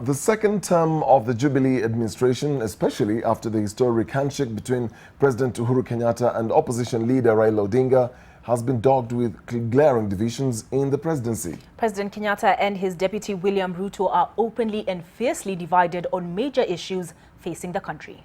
The second term of the Jubilee administration, especially after the historic handshake between President Uhuru Kenyatta and opposition leader Raila Odinga, has been dogged with glaring divisions in the presidency. President Kenyatta and his deputy William Ruto are openly and fiercely divided on major issues facing the country.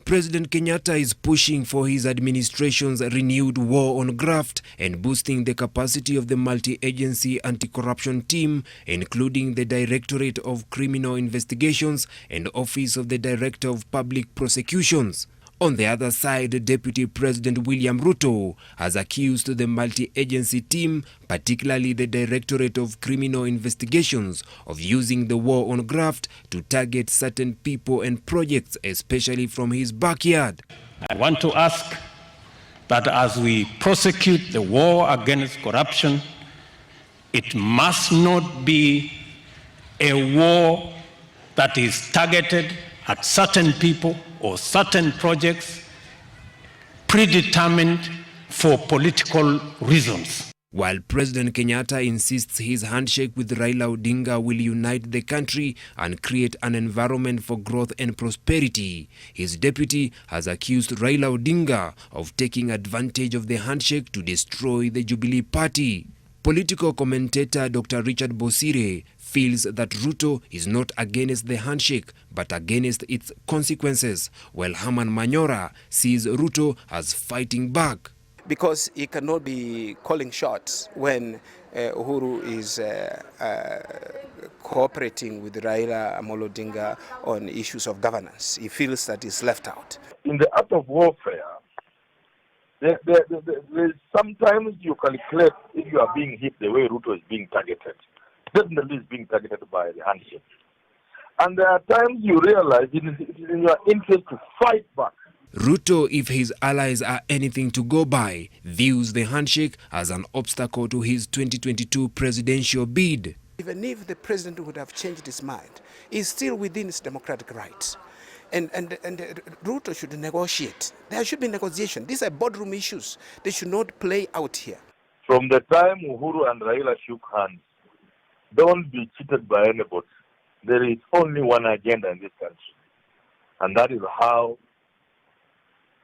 President Kenyatta is pushing for his administration's renewed war on graft and boosting the capacity of the multi-agency anti-corruption team, including the Directorate of Criminal Investigations and Office of the Director of Public Prosecutions. On the other side, Deputy President William Ruto has accused the multi-agency team, particularly the Directorate of Criminal Investigations, of using the war on graft to target certain people and projects, especially from his backyard. I want to ask that as we prosecute the war against corruption, it must not be a war that is targeted at certain people or certain projects predetermined for political reasons. While President Kenyatta insists his handshake with Raila Odinga will unite the country and create an environment for growth and prosperity, his deputy has accused Raila Odinga of taking advantage of the handshake to destroy the Jubilee party. Political commentator Dr. Richard Bosire feels that Ruto is not against the handshake but against its consequences, while Herman Manyora sees Ruto as fighting back. Because he cannot be calling shots when Uhuru is cooperating with Raila Odinga on issues of governance. He feels that he's left out. In the art of warfare, sometimes you calculate if you are being hit the way Ruto is being targeted. Definitely is being targeted by the handshake. And there are times you realize it is in your interest to fight back. Ruto, if his allies are anything to go by, views the handshake as an obstacle to his 2022 presidential bid. Even if the president would have changed his mind, he's still within his democratic rights. And Ruto should negotiate. There should be negotiation. These are boardroom issues. They should not play out here. From the time Uhuru and Raila shook hands, don't be cheated by anybody. There is only one agenda in this country. And that is how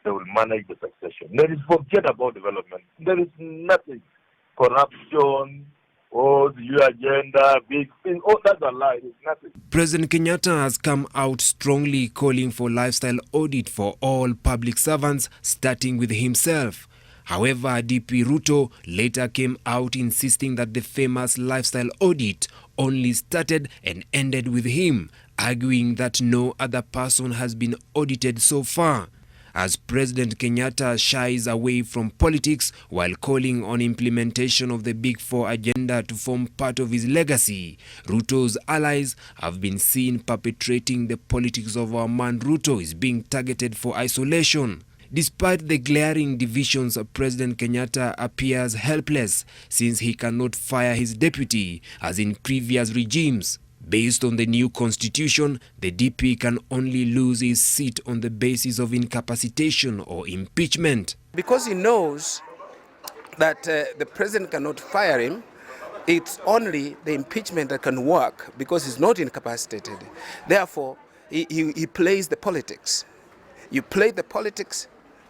they will manage the succession. There is forget about development. There is nothing. Corruption, the new agenda, big thing, that's a lie. There's nothing. President Kenyatta has come out strongly calling for lifestyle audit for all public servants, starting with himself. However, DP Ruto later came out insisting that the famous lifestyle audit only started and ended with him, arguing that no other person has been audited so far. As President Kenyatta shies away from politics while calling on implementation of the Big Four agenda to form part of his legacy, Ruto's allies have been seen perpetrating the politics of our man Ruto is being targeted for isolation. Despite the glaring divisions, President Kenyatta appears helpless since he cannot fire his deputy as in previous regimes. Based on the new constitution, the DP can only lose his seat on the basis of incapacitation or impeachment. Because he knows that the president cannot fire him, it's only the impeachment that can work because he's not incapacitated. Therefore, he plays the politics. You play the politics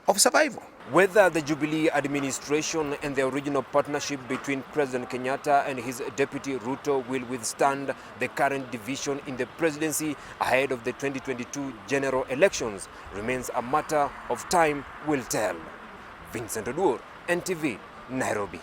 of survival. Whether the Jubilee administration and the original partnership between President Kenyatta and his deputy Ruto will withstand the current division in the presidency ahead of the 2022 general elections remains a matter of time will tell. Vincent Oduor, NTV, Nairobi.